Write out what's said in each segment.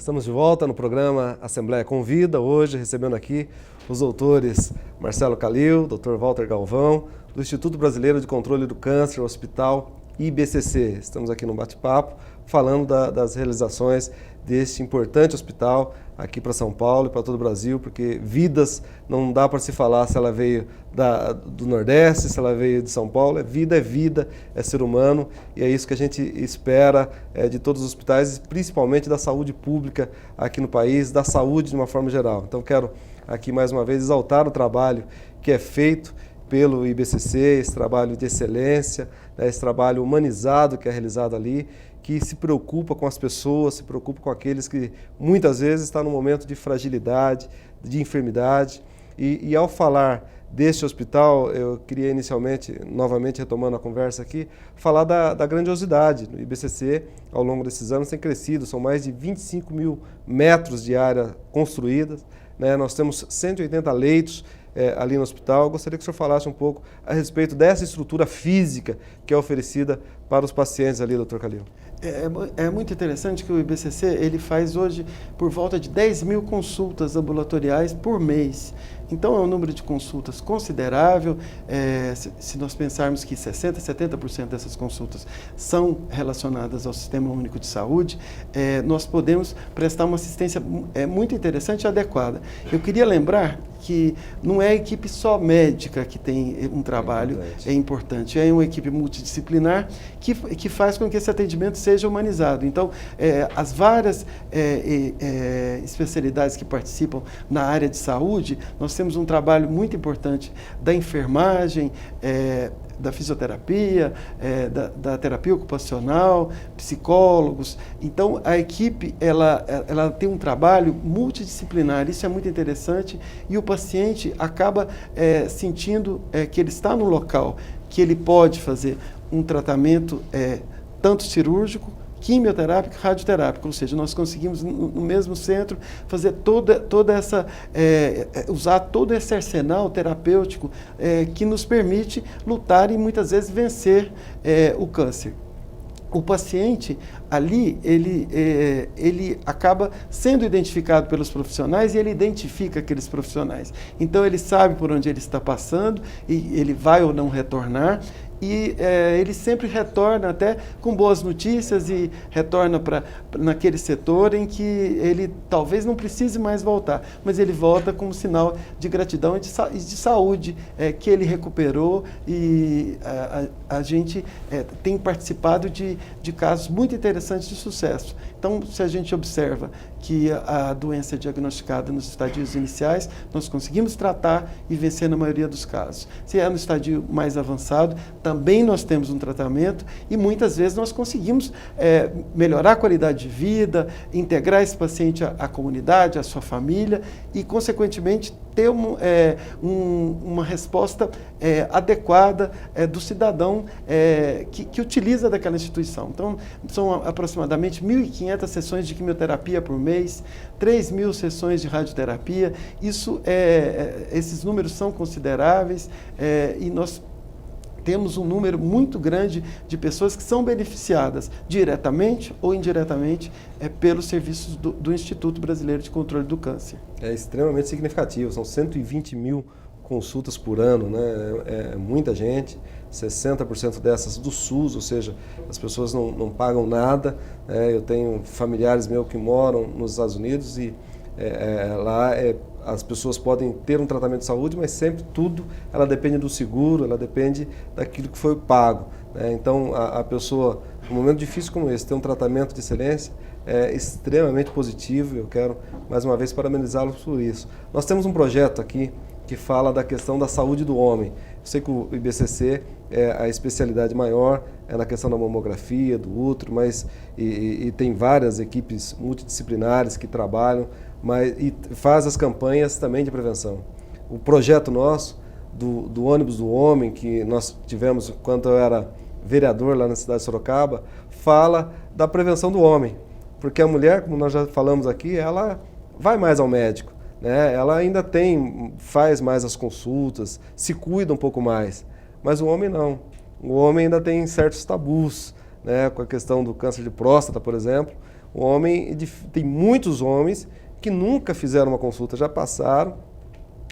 Estamos de volta no programa Assembleia Convida, hoje recebendo aqui os doutores Marcelo Calil, Dr. Walter Galvão, do Instituto Brasileiro de Controle do Câncer, Hospital IBCC. Estamos aqui no bate-papo falando das realizações deste importante hospital aqui para São Paulo e para todo o Brasil, porque vidas não dá para se falar se ela veio do Nordeste, se ela veio de São Paulo. Vida, é ser humano, e é isso que a gente espera de todos os hospitais, principalmente da saúde pública aqui no país, da saúde de uma forma geral. Então quero aqui mais uma vez exaltar o trabalho que é feito pelo IBCC, esse trabalho de excelência, esse trabalho humanizado que é realizado ali, que se preocupa com as pessoas, se preocupa com aqueles que muitas vezes estão num momento de fragilidade, de enfermidade. E ao falar deste hospital, eu queria inicialmente, novamente retomando a conversa aqui, falar da grandiosidade. O IBCC, ao longo desses anos, tem crescido, são mais de 25 mil metros de área construídas, né? Nós temos 180 leitos ali no hospital. Eu gostaria que o senhor falasse um pouco a respeito dessa estrutura física que é oferecida para os pacientes ali, doutor Calil. É muito interessante que o IBCC ele faz hoje por volta de 10 mil consultas ambulatoriais por mês. Então é um número de consultas considerável. Se nós pensarmos que 60%, 70% dessas consultas são relacionadas ao Sistema Único de Saúde, nós podemos prestar uma assistência muito interessante e adequada. Eu queria lembrar que não é a equipe só médica que tem um trabalho importante, é uma equipe multidisciplinar que faz com que esse atendimento seja humanizado. Então, as várias especialidades que participam na área de saúde, nós temos um trabalho muito importante da enfermagem, da fisioterapia, da terapia ocupacional, psicólogos. Então, a equipe ela tem um trabalho multidisciplinar, isso é muito interessante, e o paciente acaba sentindo que ele está no local, que ele pode fazer um tratamento tanto cirúrgico, quimioterápico, radioterápico, ou seja, nós conseguimos no mesmo centro fazer toda essa, usar todo esse arsenal terapêutico que nos permite lutar e muitas vezes vencer o câncer. O paciente ali, ele acaba sendo identificado pelos profissionais e ele identifica aqueles profissionais. Então ele sabe por onde ele está passando e ele vai ou não retornar. E ele sempre retorna até com boas notícias e retorna naquele setor em que ele talvez não precise mais voltar, mas ele volta como sinal de gratidão e de saúde que ele recuperou, e a gente tem participado de casos muito interessantes de sucesso. Então, se a gente observa que a doença é diagnosticada nos estadios iniciais, nós conseguimos tratar e vencer na maioria dos casos. Se é no estadio mais avançado, também nós temos um tratamento e muitas vezes nós conseguimos melhorar a qualidade de vida, integrar esse paciente à comunidade, à sua família e, consequentemente, ter uma resposta adequada do cidadão que utiliza daquela instituição. Então, são aproximadamente 1.500 sessões de quimioterapia por mês, 3.000 sessões de radioterapia. Esses números são consideráveis e nós temos um número muito grande de pessoas que são beneficiadas diretamente ou indiretamente pelos serviços do Instituto Brasileiro de Controle do Câncer. É extremamente significativo, são 120 mil consultas por ano, né? É muita gente, 60% dessas do SUS, ou seja, as pessoas não pagam nada. Eu tenho familiares meus que moram nos Estados Unidos e lá as pessoas podem ter um tratamento de saúde, mas sempre ela depende do seguro, ela depende daquilo que foi pago, né? Então, a pessoa, num momento difícil como esse, ter um tratamento de excelência é extremamente positivo. Eu quero, mais uma vez, parabenizá-los por isso. Nós temos um projeto aqui que fala da questão da saúde do homem. Eu sei que o IBCC a especialidade maior é na questão da mamografia, do útero, mas e tem várias equipes multidisciplinares que trabalham, e faz as campanhas também de prevenção. O projeto nosso, do ônibus do homem, que nós tivemos enquanto eu era vereador lá na cidade de Sorocaba, fala da prevenção do homem, porque a mulher, como nós já falamos aqui, ela vai mais ao médico, né? Ela ainda faz mais as consultas, se cuida um pouco mais, mas o homem não. O homem ainda tem certos tabus, né? Com a questão do câncer de próstata, por exemplo. O homem, tem muitos homens que nunca fizeram uma consulta, já passaram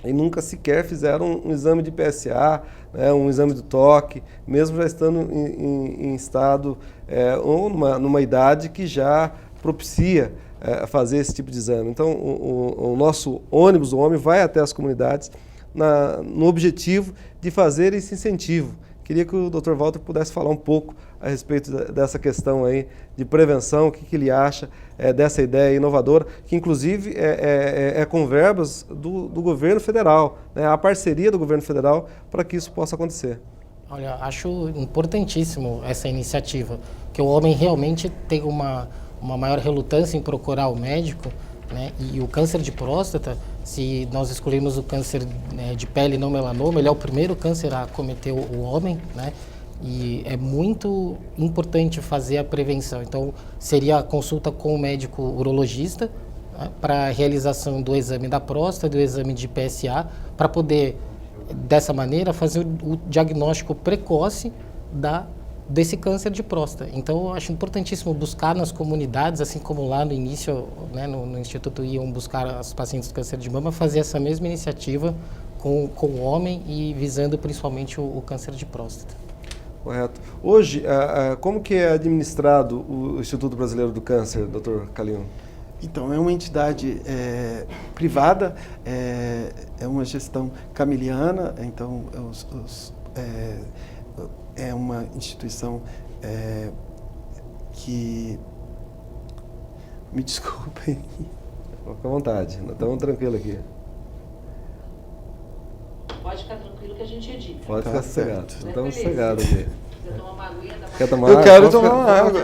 e nunca sequer fizeram um exame de PSA, né, um exame do toque, mesmo já estando em estado ou numa idade que já propicia fazer esse tipo de exame. Então, o nosso ônibus, o homem, vai até as comunidades no objetivo de fazer esse incentivo. Queria que o Dr. Walter pudesse falar um pouco a respeito dessa questão aí de prevenção, o que ele acha dessa ideia inovadora, que inclusive é com verbas do governo federal, né, a parceria do governo federal para que isso possa acontecer. Olha, acho importantíssimo essa iniciativa, que o homem realmente tem uma maior relutância em procurar o médico, né, e o câncer de próstata, se nós escolhermos o câncer de pele não melanoma, ele é o primeiro câncer a acometer o homem, né? E é muito importante fazer a prevenção. Então, seria a consulta com o médico urologista, né, para a realização do exame da próstata, do exame de PSA, para poder, dessa maneira, fazer o diagnóstico precoce desse câncer de próstata. Então, eu acho importantíssimo buscar nas comunidades, assim como lá no início, né, no Instituto iam buscar as pacientes de câncer de mama, fazer essa mesma iniciativa com o homem e visando principalmente o câncer de próstata. Correto. Hoje, como que é administrado o Instituto Brasileiro do Câncer, Dr. Calil? Então, é uma entidade privada, é uma gestão camiliana, então é uma instituição que... Me desculpem. Fica à vontade, nós estamos tranquilos aqui. Pode ficar tranquilo que a gente edita. Pode ficar sossegado, estamos sossegados aqui. Quiser tomar uma aguinha, dá uma... Quer tomar Eu água? quero tomar uma água.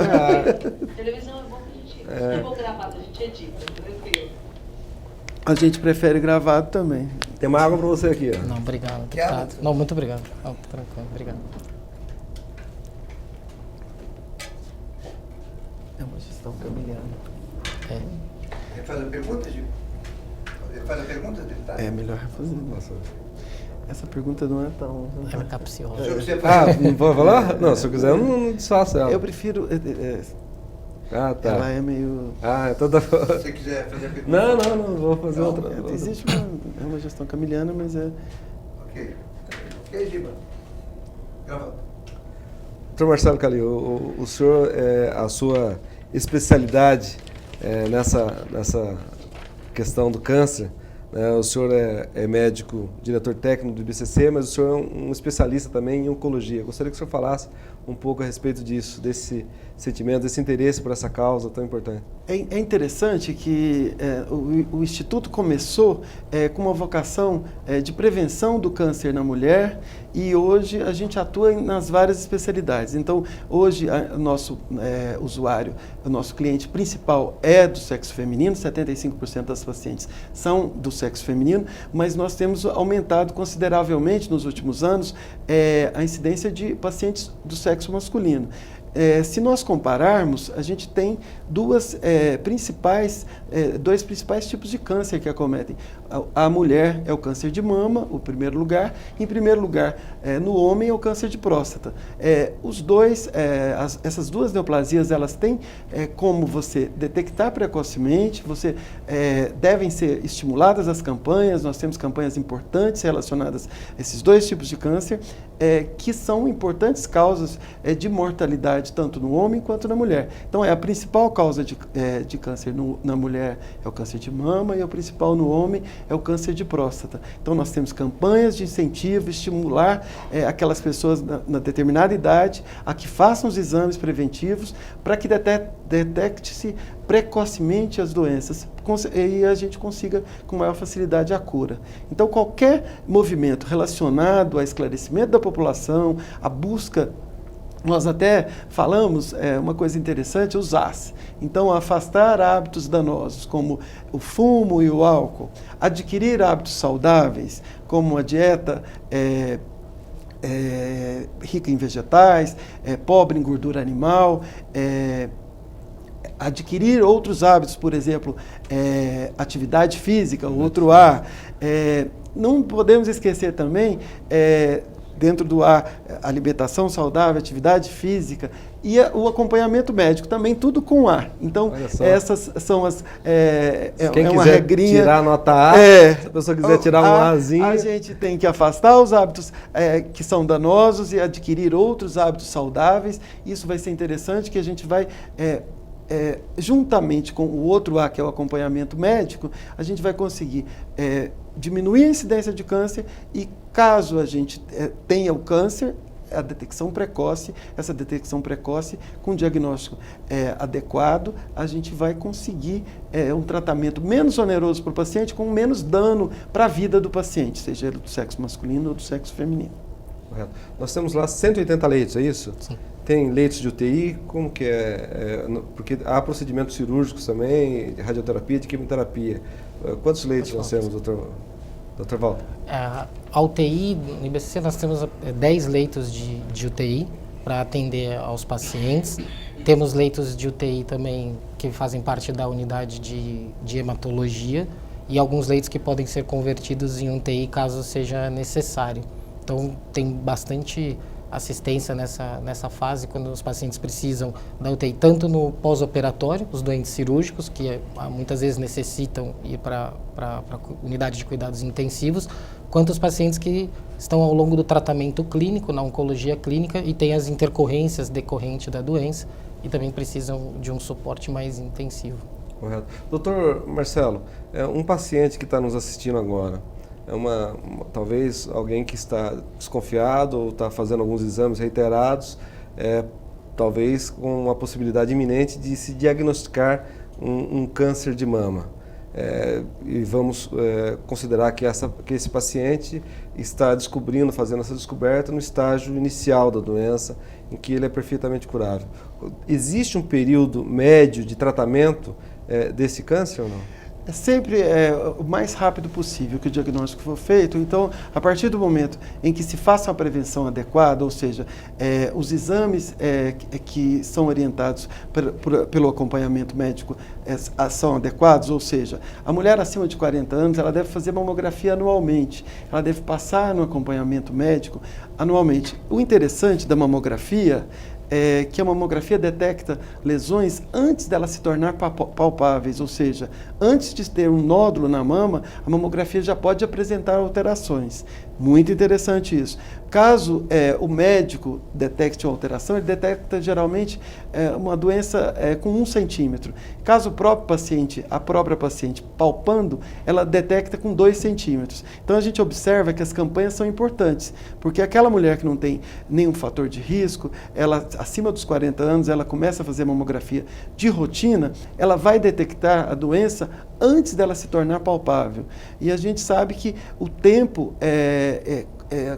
Televisão é bom que a gente... Se é bom gravado, a gente edita, tranquilo. A gente prefere gravado também. Tem uma água para você aqui, ó. Não, obrigado, deputado. Não, muito obrigado. Não, tranquilo, obrigado. É uma gestão camiliana. Ele faz a pergunta, Gil? Ele faz a pergunta, deputado? É melhor fazer. Nossa. Essa pergunta não é tão... Ela é capciosa. O senhor precisa fazer. Não pode falar? Não, se eu quiser eu não desfaço ela. Eu prefiro... Ah, tá. Ela é meio... então tá. Se você quiser fazer a pergunta. Não, vou fazer Não, outra. Existe uma gestão camiliana, mas é... Ok. Ok, Giba. Gravando. Dr. Marcelo Calil, o senhor, a sua especialidade nessa questão do câncer, né, o senhor é médico, diretor técnico do IBCC, mas o senhor é um especialista também em oncologia. Gostaria que o senhor falasse um pouco a respeito disso, desse sentimento, desse interesse por essa causa tão importante. É interessante que o Instituto começou com uma vocação de prevenção do câncer na mulher e hoje a gente atua nas várias especialidades. Então, hoje o nosso usuário, o nosso cliente principal é do sexo feminino, 75% das pacientes são do sexo feminino, mas nós temos aumentado consideravelmente nos últimos anos a incidência de pacientes do sexo masculino. Se nós compararmos, a gente tem dois principais tipos de câncer que acometem. A mulher é o câncer de mama, o primeiro lugar. Em primeiro lugar, no homem é o câncer de próstata. Essas duas neoplasias, elas têm como você detectar precocemente, devem ser estimuladas as campanhas, nós temos campanhas importantes relacionadas a esses dois tipos de câncer, que são importantes causas de mortalidade, tanto no homem quanto na mulher. Então, a principal causa de câncer na mulher é o câncer de mama e o principal no homem é o câncer de próstata. Então, nós temos campanhas de incentivo, estimular aquelas pessoas na determinada idade a que façam os exames preventivos para que detecte-se precocemente as doenças e a gente consiga com maior facilidade a cura. Então, qualquer movimento relacionado ao esclarecimento da população, a busca... Nós até falamos uma coisa interessante, os As. Então, afastar hábitos danosos, como o fumo e o álcool. Adquirir hábitos saudáveis, como a dieta rica em vegetais, pobre em gordura animal. Adquirir outros hábitos, por exemplo, atividade física, outro A. Não podemos esquecer também dentro do A, alimentação saudável, atividade física e o acompanhamento médico também, tudo com A. Então, essas são as... Quem uma quiser regrinha, tirar nota A, se a pessoa quiser tirar um Azinho... A gente tem que afastar os hábitos que são danosos e adquirir outros hábitos saudáveis. Isso vai ser interessante, que a gente vai... juntamente com o outro A, que é o acompanhamento médico, a gente vai conseguir diminuir a incidência de câncer e, caso a gente tenha o câncer, a detecção precoce, essa detecção precoce com diagnóstico adequado, a gente vai conseguir um tratamento menos oneroso para o paciente, com menos dano para a vida do paciente, seja ele do sexo masculino ou do sexo feminino. Correto. Nós temos lá 180 leitos, é isso? Sim. Tem leitos de UTI, como que é? Porque há procedimentos cirúrgicos também, de radioterapia, de quimioterapia. Quantos leitos nós temos, Dr. Walter? A UTI, no IBCC, nós temos 10 leitos de UTI para atender aos pacientes. Temos leitos de UTI também que fazem parte da unidade de hematologia e alguns leitos que podem ser convertidos em UTI caso seja necessário. Então, tem bastante assistência nessa fase, quando os pacientes precisam da UTI, tanto no pós-operatório, os doentes cirúrgicos, que muitas vezes necessitam ir para a unidade de cuidados intensivos, quanto os pacientes que estão ao longo do tratamento clínico, na oncologia clínica, e têm as intercorrências decorrentes da doença, e também precisam de um suporte mais intensivo. Correto. Doutor Marcelo, um paciente que está nos assistindo agora, talvez alguém que está desconfiado ou está fazendo alguns exames reiterados, talvez com uma possibilidade iminente de se diagnosticar um câncer de mama. E vamos considerar que esse paciente está fazendo essa descoberta no estágio inicial da doença, em que ele é perfeitamente curável. Existe um período médio de tratamento desse câncer ou não? É sempre o mais rápido possível que o diagnóstico for feito. Então, a partir do momento em que se faça uma prevenção adequada, ou seja, os exames que são orientados pelo acompanhamento médico são adequados, ou seja, a mulher acima de 40 anos, ela deve fazer mamografia anualmente, ela deve passar no acompanhamento médico anualmente. O interessante da mamografia é que a mamografia detecta lesões antes dela se tornar palpáveis, ou seja, antes de ter um nódulo na mama, a mamografia já pode apresentar alterações. Muito interessante isso. Caso o médico detecte uma alteração, ele detecta geralmente uma doença com 1 centímetro. Caso a própria paciente palpando, ela detecta com 2 centímetros. Então a gente observa que as campanhas são importantes, porque aquela mulher que não tem nenhum fator de risco, ela acima dos 40 anos, ela começa a fazer mamografia de rotina, ela vai detectar a doença antes dela se tornar palpável. E a gente sabe que o tempo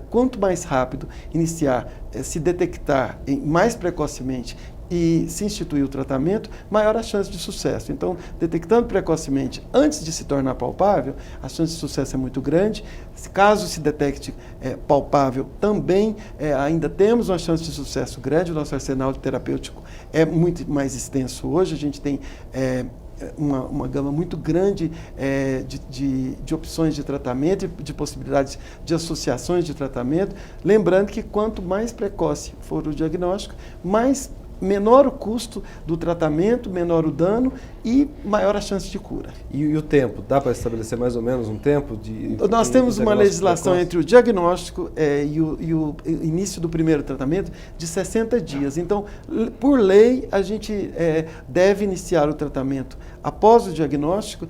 quanto mais rápido iniciar, se detectar mais precocemente e se instituir o tratamento, maior a chance de sucesso. Então, detectando precocemente antes de se tornar palpável, a chance de sucesso é muito grande. Caso se detecte palpável, também ainda temos uma chance de sucesso grande. O nosso arsenal terapêutico é muito mais extenso hoje. A gente tem uma gama muito grande de opções de tratamento, de possibilidades de associações de tratamento. Lembrando que quanto mais precoce for o diagnóstico, menor o custo do tratamento, menor o dano e maior a chance de cura. E o tempo? Dá para estabelecer mais ou menos um tempo? Nós temos uma legislação entre o diagnóstico e o início do primeiro tratamento de 60 dias. Então, por lei, a gente deve iniciar o tratamento após o diagnóstico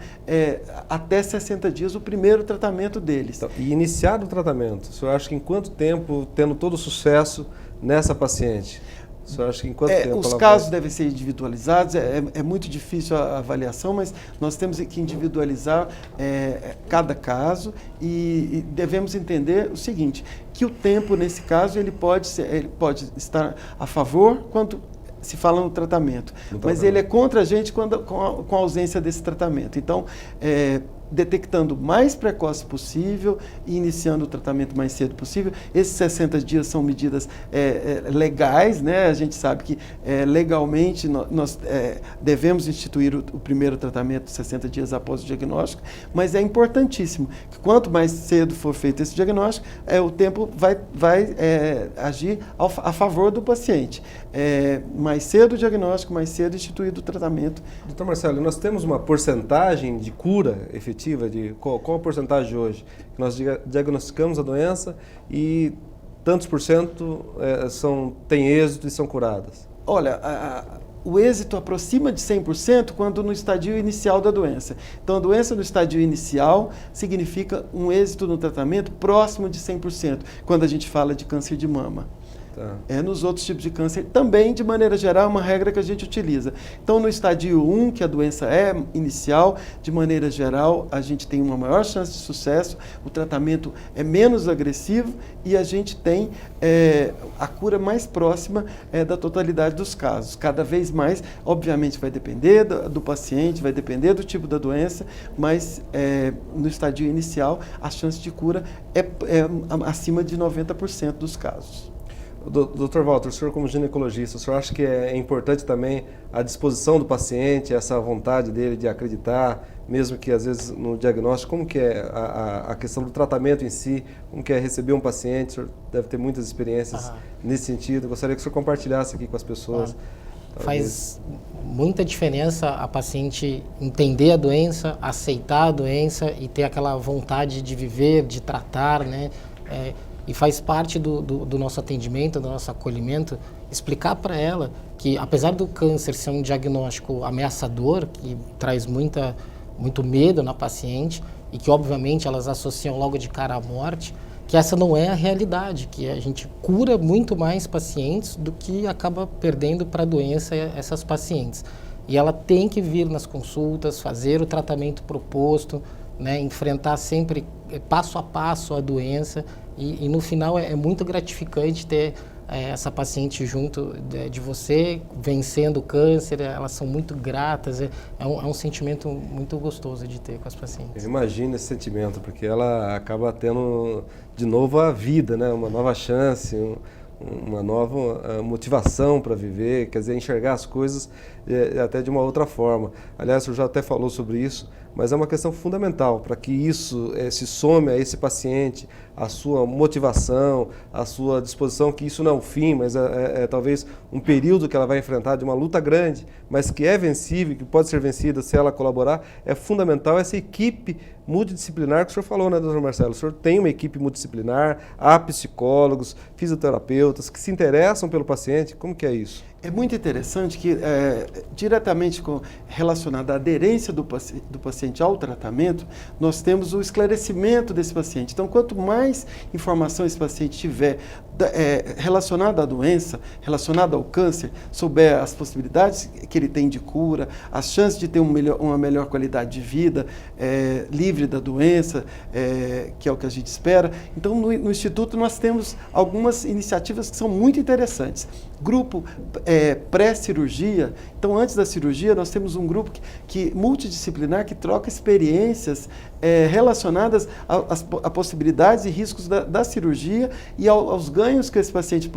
até 60 dias, o primeiro tratamento deles. Então, e iniciar o tratamento, o senhor acha que em quanto tempo, tendo todo o sucesso nessa paciente? O senhor acha que em quanto tempo os casos devem ser individualizados, é muito difícil a avaliação, mas nós temos que individualizar cada caso e devemos entender o seguinte, que o tempo, nesse caso, ele pode estar a favor quanto se fala no tratamento, mas ele é contra a gente com a ausência desse tratamento. Então, detectando o mais precoce possível e iniciando o tratamento mais cedo possível. Esses 60 dias são medidas legais, né? A gente sabe que legalmente nós devemos instituir o primeiro tratamento 60 dias após o diagnóstico, mas é importantíssimo que quanto mais cedo for feito esse diagnóstico, o tempo vai agir a favor do paciente. Mais cedo o diagnóstico, mais cedo instituído o tratamento. Doutor Marcelo, nós temos uma porcentagem de cura efetiva? Qual a porcentagem hoje? Nós diagnosticamos a doença e tantos por cento têm êxito e são curadas? Olha, o êxito aproxima de 100% quando no estadio inicial da doença. Então, a doença no estadio inicial significa um êxito no tratamento próximo de 100%, quando a gente fala de câncer de mama. Tá. Nos outros tipos de câncer, também, de maneira geral, é uma regra que a gente utiliza. Então, no estadio 1, que a doença é inicial, de maneira geral, a gente tem uma maior chance de sucesso, o tratamento é menos agressivo e a gente tem a cura mais próxima da totalidade dos casos. Cada vez mais, obviamente, vai depender do paciente, vai depender do tipo da doença, mas no estadio inicial, a chance de cura é acima de 90% dos casos. Dr. Walter, o senhor como ginecologista, o senhor acha que é importante também a disposição do paciente, essa vontade dele de acreditar, mesmo que às vezes no diagnóstico, como que é a questão do tratamento em si, como que é receber um paciente? O senhor deve ter muitas experiências nesse sentido. Eu gostaria que o senhor compartilhasse aqui com as pessoas. Faz muita diferença a paciente entender a doença, aceitar a doença e ter aquela vontade de viver, de tratar, né? E faz parte do nosso atendimento, do nosso acolhimento, explicar para ela que, apesar do câncer ser um diagnóstico ameaçador, que traz muito medo na paciente e que, obviamente, elas associam logo de cara à morte, que essa não é a realidade, que a gente cura muito mais pacientes do que acaba perdendo para a doença essas pacientes. E ela tem que vir nas consultas, fazer o tratamento proposto, né, enfrentar sempre passo a passo a doença e no final é muito gratificante ter essa paciente junto de você, vencendo o câncer. Elas são muito gratas, é um sentimento muito gostoso de ter com as pacientes. Eu imagino esse sentimento, porque ela acaba tendo de novo a vida, né, uma nova chance, uma nova motivação para viver, quer dizer, enxergar as coisas até de uma outra forma. Aliás, o senhor já até falou sobre isso, mas é uma questão fundamental para que isso se some a esse paciente, a sua motivação, a sua disposição, que isso não é o fim, mas é talvez um período que ela vai enfrentar de uma luta grande, mas que é vencível, que pode ser vencida se ela colaborar. É fundamental essa equipe multidisciplinar que o senhor falou, né, doutor Marcelo? O senhor tem uma equipe multidisciplinar, há psicólogos, fisioterapeutas que se interessam pelo paciente. Como que é isso? É muito interessante que, diretamente relacionado à aderência do paciente ao tratamento, nós temos o esclarecimento desse paciente. Então, quanto mais informação esse paciente tiver relacionada à doença, relacionada ao câncer, souber as possibilidades que ele tem de cura, as chances de ter uma melhor qualidade de vida, livre da doença, que é o que a gente espera. Então, no Instituto, nós temos algumas iniciativas que são muito interessantes. Grupo pré-cirurgia. Então, antes da cirurgia, nós temos um grupo multidisciplinar que troca experiências relacionadas a possibilidades e riscos da cirurgia e aos ganhos que esse paciente